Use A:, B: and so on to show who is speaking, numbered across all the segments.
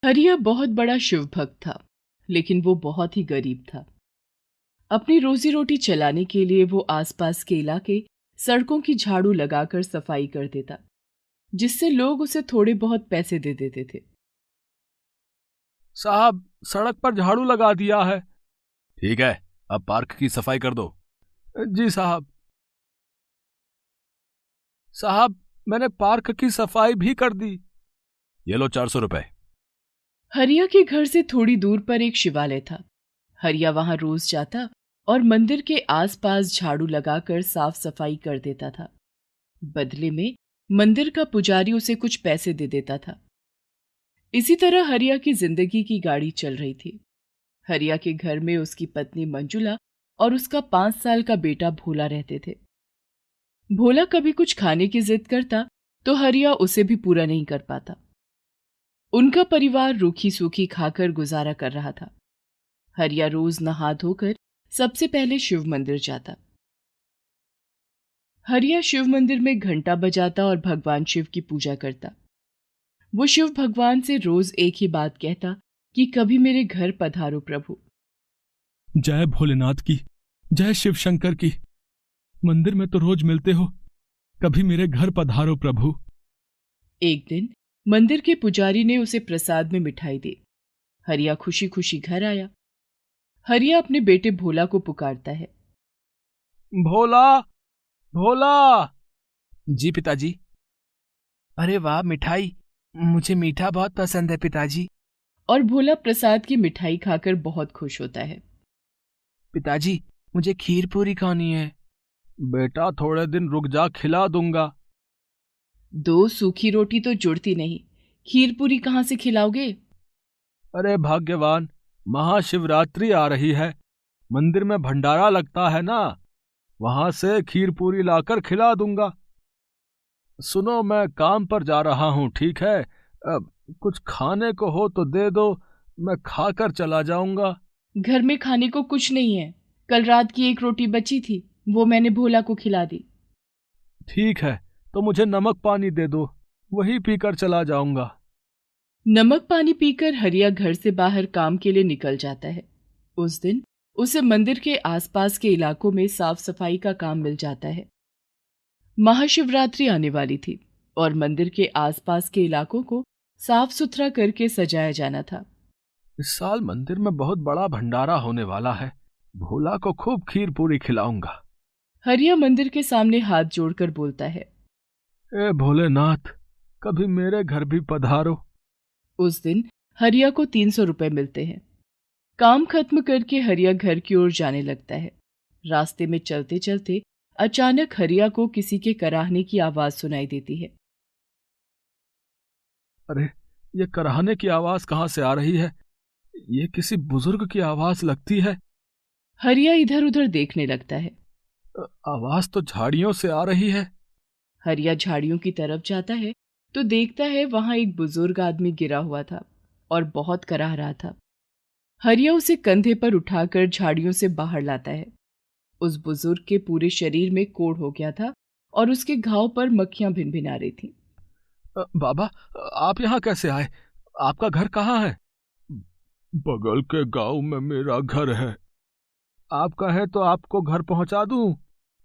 A: हरिया बहुत बड़ा शिव भक्त था, लेकिन वो बहुत ही गरीब था। अपनी रोजी रोटी चलाने के लिए वो आसपास के इलाके सड़कों की झाड़ू लगाकर सफाई कर देता, जिससे लोग उसे थोड़े बहुत पैसे दे देते थे।
B: साहब, सड़क पर झाड़ू लगा दिया है। ठीक है, अब पार्क की सफाई कर दो। जी साहब। साहब, मैंने पार्क की सफाई भी कर दी। ये लो 400 रुपए।
A: हरिया के घर से थोड़ी दूर पर एक शिवालय था। हरिया वहां रोज जाता और मंदिर के आसपास झाड़ू लगाकर साफ सफाई कर देता था। बदले में मंदिर का पुजारी उसे कुछ पैसे दे देता था। इसी तरह हरिया की जिंदगी की गाड़ी चल रही थी। हरिया के घर में उसकी पत्नी मंजुला और उसका 5 साल का बेटा भोला रहते थे। भोला कभी कुछ खाने की जिद करता तो हरिया उसे भी पूरा नहीं कर पाता। उनका परिवार रूखी सूखी खाकर गुजारा कर रहा था। हरिया रोज नहा धोकर सबसे पहले शिव मंदिर जाता। हरिया शिव मंदिर में घंटा बजाता और भगवान शिव की पूजा करता। वो शिव भगवान से रोज एक ही बात कहता कि कभी मेरे घर पधारो प्रभु।
B: जय भोलेनाथ की, जय शिव शंकर की। मंदिर में तो रोज मिलते हो, कभी मेरे घर पधारो प्रभु।
A: एक दिन मंदिर के पुजारी ने उसे प्रसाद में मिठाई दी। हरिया खुशी खुशी घर आया। हरिया अपने बेटे भोला को पुकारता है।
B: भोला, भोला। जी पिताजी। अरे वाह, मिठाई। मुझे मीठा बहुत पसंद है पिताजी।
A: और भोला प्रसाद की मिठाई खाकर बहुत खुश होता है।
B: पिताजी, मुझे खीर पूरी खानी है। बेटा, थोड़े दिन रुक जा, खिला दूंगा।
A: दो सूखी रोटी तो जुड़ती नहीं, खीर पूरी कहाँ से खिलाओगे?
B: अरे भाग्यवान, महाशिवरात्रि आ रही है, मंदिर में भंडारा लगता है ना, वहां से खीर पूरी लाकर खिला दूंगा। सुनो, मैं काम पर जा रहा हूँ, ठीक है? कुछ खाने को हो तो दे दो, मैं खाकर चला जाऊंगा।
A: घर में खाने को कुछ नहीं है। कल रात की एक रोटी बची थी, वो मैंने भोला को खिला दी।
B: ठीक है, तो मुझे नमक पानी दे दो, वही पीकर चला जाऊंगा।
A: नमक पानी पीकर हरिया घर से बाहर काम के लिए निकल जाता है। उस दिन उसे मंदिर के आसपास के इलाकों में साफ सफाई का काम मिल जाता है। महाशिवरात्रि आने वाली थी और मंदिर के आसपास के इलाकों को साफ सुथरा करके सजाया जाना था।
B: इस साल मंदिर में बहुत बड़ा भंडारा होने वाला है, भोला को खूब खीर पूरी खिलाऊंगा।
A: हरिया मंदिर के सामने हाथ जोड़कर बोलता है।
B: ए भोलेनाथ, कभी मेरे घर भी पधारो।
A: उस दिन हरिया को 300 रुपए मिलते हैं। काम खत्म करके हरिया घर की ओर जाने लगता है। रास्ते में चलते चलते अचानक हरिया को किसी के कराहने की आवाज सुनाई देती है।
B: अरे, ये कराहने की आवाज कहाँ से आ रही है? ये किसी बुजुर्ग की आवाज लगती है।
A: हरिया इधर उधर देखने लगता है।
B: आवाज तो झाड़ियों से आ रही है।
A: हरिया झाड़ियों की तरफ जाता है तो देखता है वहां एक बुजुर्ग आदमी गिरा हुआ था और बहुत कराह रहा था। हरिया उसे कंधे पर उठाकर झाड़ियों से बाहर लाता है। उस बुजुर्ग के पूरे शरीर में कोढ़ हो गया था और उसके घाव पर मक्खियां भिनभिना रही थीं।
B: बाबा, आप यहाँ कैसे आए? आपका घर कहाँ है? बगल के गांव में मेरा घर है। आपका है तो आपको घर पहुंचा दूं?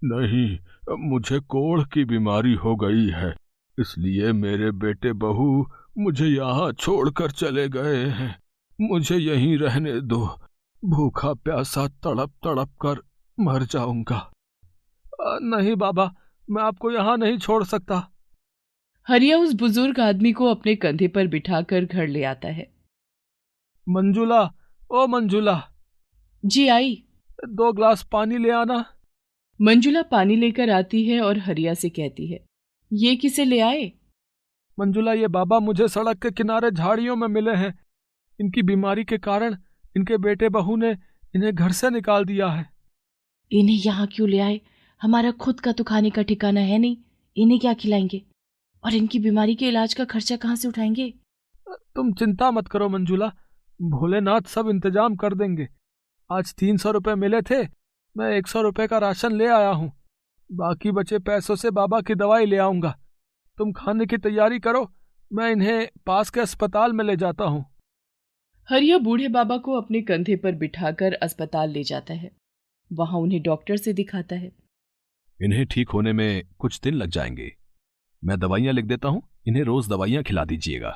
B: नहीं, मुझे कोढ़ की बीमारी हो गई है, इसलिए मेरे बेटे बहू मुझे यहाँ छोड़कर चले गए हैं। मुझे यहीं रहने दो, भूखा प्यासा तड़प तड़प कर मर जाऊंगा। नहीं बाबा, मैं आपको यहाँ नहीं छोड़ सकता।
A: हरिया उस बुजुर्ग आदमी को अपने कंधे पर बिठाकर घर ले आता है।
B: मंजुला, ओ मंजुला,
A: जी आई।
B: 2 ग्लास पानी ले आना।
A: मंजुला पानी लेकर आती है और हरिया से कहती है, ये किसे ले आए?
B: मंजुला, ये बाबा मुझे सड़क के किनारे झाड़ियों में मिले हैं। इनकी बीमारी के कारण इनके बेटे बहू ने इन्हें घर से निकाल दिया है।
A: इन्हें यहाँ क्यों ले आए? हमारा खुद का तो खाने का ठिकाना है नहीं, इन्हें क्या खिलाएंगे? और इनकी बीमारी के इलाज का खर्चा कहाँ से उठाएंगे?
B: तुम चिंता मत करो मंजुला, भोलेनाथ सब इंतजाम कर देंगे। आज 300 रुपए मिले थे, मैं 100 रुपए का राशन ले आया हूँ। बाकी बचे पैसों से बाबा की दवाई ले आऊंगा। तुम खाने की तैयारी करो, मैं इन्हें पास के अस्पताल में ले जाता हूँ।
A: हरिया बूढ़े बाबा को अपने कंधे पर बिठाकर अस्पताल ले जाता है। वहां उन्हें डॉक्टर से दिखाता है।
B: इन्हें ठीक होने में कुछ दिन लग जाएंगे। मैं दवाइयां लिख देता हूं, इन्हें रोज दवाइयां खिला दीजिएगा।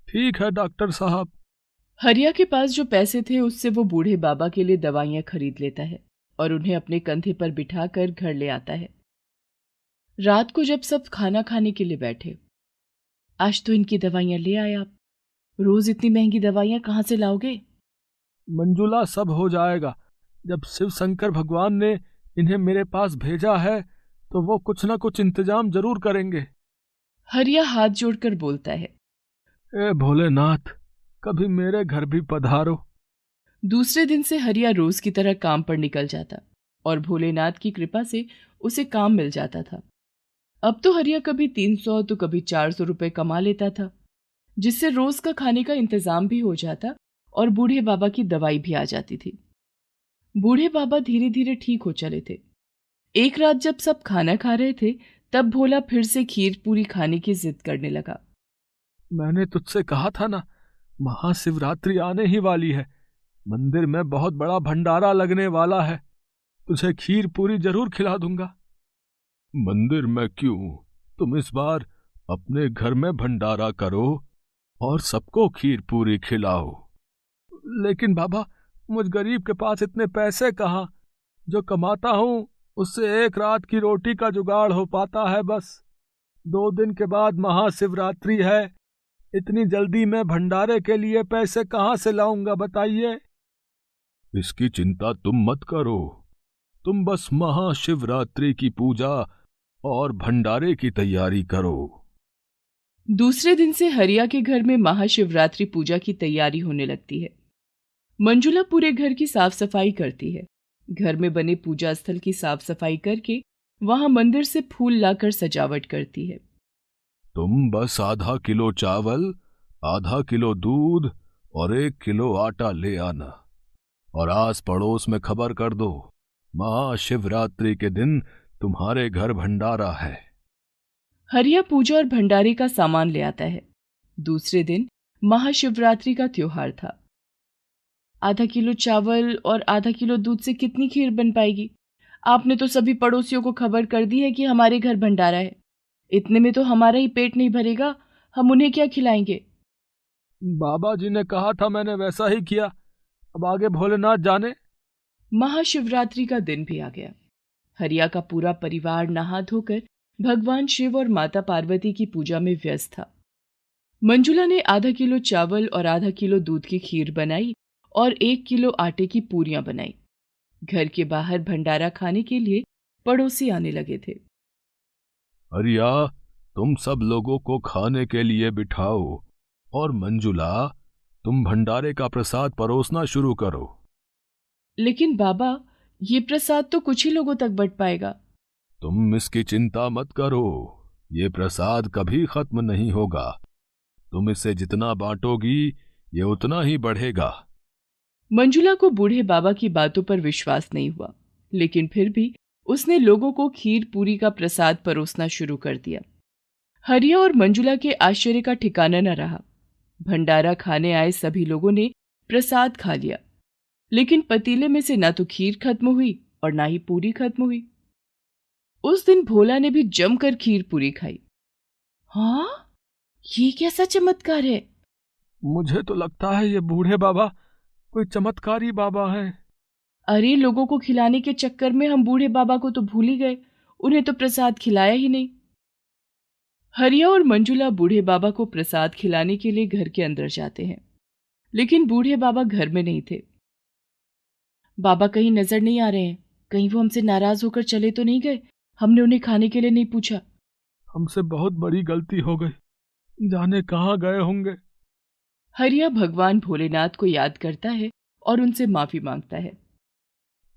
B: ठीक है डॉक्टर साहब।
A: हरिया के पास जो पैसे थे उससे वो बूढ़े बाबा के लिए दवाइयां खरीद लेता है और उन्हें अपने कंधे पर बिठाकर घर ले आता है। रात को जब सब खाना खाने के लिए बैठे, आज तो इनकी दवाइयां ले आए आप। रोज इतनी महंगी दवाइयां कहाँ से लाओगे?
B: मंजुला, सब हो जाएगा। जब शिव शंकर भगवान ने इन्हें मेरे पास भेजा है तो वो कुछ ना कुछ इंतजाम जरूर करेंगे।
A: हरिया हाथ जोड़कर बोलता है।
B: ए भोलेनाथ, कभी मेरे घर भी पधारो।
A: दूसरे दिन से हरिया रोज की तरह काम पर निकल जाता और भोलेनाथ की कृपा से उसे काम मिल जाता था। अब तो हरिया कभी 300 तो कभी 400 रुपए कमा लेता था, जिससे रोज का खाने का इंतजाम भी हो जाता और बूढ़े बाबा की दवाई भी आ जाती थी। बूढ़े बाबा धीरे धीरे ठीक हो चले थे। एक रात जब सब खाना खा रहे थे, तब भोला फिर से खीर पूरी खाने की जिद करने लगा।
B: मैंने तुझसे कहा था ना, महाशिवरात्रि आने ही वाली है। मंदिर में बहुत बड़ा भंडारा लगने वाला है। तुझे खीर पूरी जरूर खिला दूंगा। मंदिर में क्यों, तुम इस बार अपने घर में भंडारा करो और सबको खीर पूरी खिलाओ। लेकिन बाबा, मुझ गरीब के पास इतने पैसे कहाँ। जो कमाता हूं उससे एक रात की रोटी का जुगाड़ हो पाता है बस। 2 दिन के बाद महाशिवरात्रि है। इतनी जल्दी मैं भंडारे के लिए पैसे कहाँ से लाऊंगा, बताइए। इसकी चिंता तुम मत करो। तुम बस महाशिवरात्रि की पूजा और भंडारे की तैयारी करो।
A: दूसरे दिन से हरिया के घर में महाशिवरात्रि पूजा की तैयारी होने लगती है। मंजुला पूरे घर की साफ सफाई करती है। घर में बने पूजा स्थल की साफ सफाई करके वहां मंदिर से फूल लाकर सजावट करती है।
B: तुम बस आधा किलो चावल, आधा किलो दूध और 1 किलो आटा ले आना और आस पड़ोस में खबर कर दो, महाशिवरात्रि के दिन तुम्हारे घर भंडारा है।
A: हरिया पूजा और भंडारे का सामान ले आता है। दूसरे दिन महाशिवरात्रि का त्योहार था। आधा किलो चावल और आधा किलो दूध से कितनी खीर बन पाएगी? आपने तो सभी पड़ोसियों को खबर कर दी है कि हमारे घर भंडारा है। इतने में तो हमारा ही पेट नहीं भरेगा, हम उन्हें क्या खिलाएंगे?
B: बाबा जी ने कहा था, मैंने वैसा ही किया। अब आगे भोलेनाथ जाने।
A: महाशिवरात्रि का दिन भी आ गया। हरिया का पूरा परिवार नहा धोकर भगवान शिव और माता पार्वती की पूजा में व्यस्त था। मंजुला ने आधा किलो चावल और आधा किलो दूध की खीर बनाई और 1 किलो आटे की पूरियां बनाई। घर के बाहर भंडारा खाने के लिए पड़ोसी आने लगे थे।
B: हरिया, तुम सब लोगों को खाने के लिए बिठाओ और मंजुला, तुम भंडारे का प्रसाद परोसना शुरू करो।
A: लेकिन बाबा, ये प्रसाद तो कुछ ही लोगों तक बंट पाएगा।
B: तुम इसकी चिंता मत करो, ये प्रसाद कभी खत्म नहीं होगा। तुम इसे जितना बांटोगी ये उतना ही बढ़ेगा।
A: मंजुला को बूढ़े बाबा की बातों पर विश्वास नहीं हुआ, लेकिन फिर भी उसने लोगों को खीर पूरी का प्रसाद परोसना शुरू कर दिया। हरिया और मंजुला के आश्चर्य का ठिकाना न रहा। भंडारा खाने आए सभी लोगों ने प्रसाद खा लिया, लेकिन पतीले में से ना तो खीर खत्म हुई और ना ही पूरी खत्म हुई। उस दिन भोला ने भी जमकर खीर पूरी खाई। हाँ, ये कैसा चमत्कार है?
B: मुझे तो लगता है ये बूढ़े बाबा कोई चमत्कारी बाबा है।
A: अरे, लोगों को खिलाने के चक्कर में हम बूढ़े बाबा को तो भूल ही गए, उन्हें तो प्रसाद खिलाया ही नहीं। हरिया और मंजुला बूढ़े बाबा को प्रसाद खिलाने के लिए घर के अंदर जाते हैं, लेकिन बूढ़े बाबा घर में नहीं थे। बाबा कहीं नजर नहीं आ रहे हैं, कहीं वो हमसे नाराज होकर चले तो नहीं गए? हमने उन्हें खाने के लिए नहीं पूछा।
B: हमसे बहुत बड़ी गलती हो गई, जाने कहाँ गए होंगे।
A: हरिया भगवान भोलेनाथ को याद करता है और उनसे माफी मांगता है।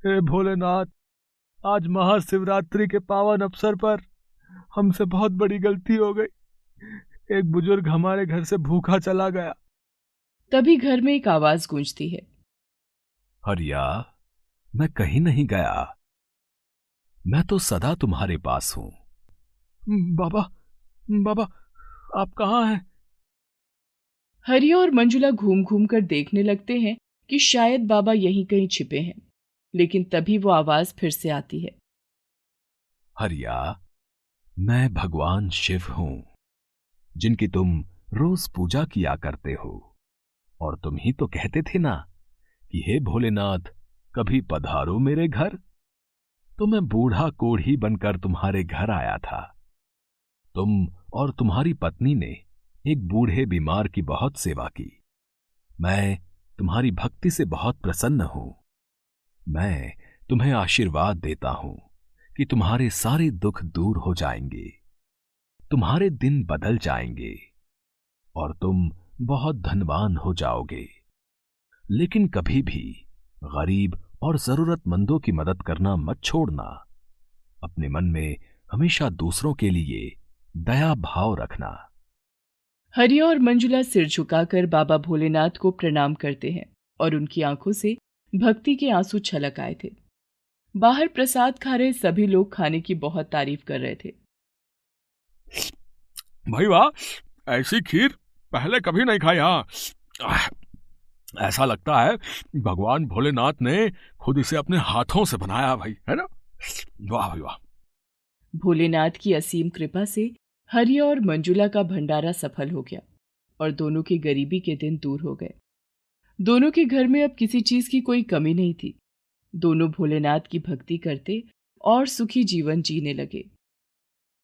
B: हे भोलेनाथ, आज महाशिवरात्रि के पावन अवसर पर हमसे बहुत बड़ी गलती हो गई। एक बुजुर्ग हमारे घर से भूखा चला गया।
A: तभी घर में एक आवाज गूंजती है।
B: हरिया, मैं कहीं नहीं गया, मैं तो सदा तुम्हारे पास हूं। बाबा, बाबा, आप कहाँ हैं?
A: हरिया और मंजुला घूम घूम कर देखने लगते हैं कि शायद बाबा यहीं कहीं छिपे हैं, लेकिन तभी वो आवाज फिर से आती है।
C: हरिया, मैं भगवान शिव हूं, जिनकी तुम रोज पूजा किया करते हो। और तुम ही तो कहते थे ना कि हे भोलेनाथ, कभी पधारो मेरे घर। तो मैं बूढ़ा कोढ़ी बनकर तुम्हारे घर आया था। तुम और तुम्हारी पत्नी ने एक बूढ़े बीमार की बहुत सेवा की। मैं तुम्हारी भक्ति से बहुत प्रसन्न हूं। मैं तुम्हें आशीर्वाद देता हूं कि तुम्हारे सारे दुख दूर हो जाएंगे, तुम्हारे दिन बदल जाएंगे और तुम बहुत धनवान हो जाओगे। लेकिन कभी भी गरीब और जरूरतमंदों की मदद करना मत छोड़ना। अपने मन में हमेशा दूसरों के लिए दया भाव रखना।
A: हरिया और मंजुला सिर झुकाकर बाबा भोलेनाथ को प्रणाम करते हैं और उनकी आंखों से भक्ति के आंसू छलक आए थे। बाहर प्रसाद खा रहे सभी लोग खाने की बहुत तारीफ कर रहे थे।
B: भाई वाह, ऐसी खीर पहले कभी नहीं खाई। हाँ, ऐसा लगता है भगवान भोलेनाथ ने खुद इसे अपने हाथों से बनाया भाई, है ना? वाह भाई वाह।
A: भोलेनाथ की असीम कृपा से हरिया और मंजुला का भंडारा सफल हो गया और दोनों की गरीबी के दिन दूर हो गए। दोनों के घर में अब किसी चीज की कोई कमी नहीं थी। दोनों भोलेनाथ की भक्ति करते और सुखी जीवन जीने लगे।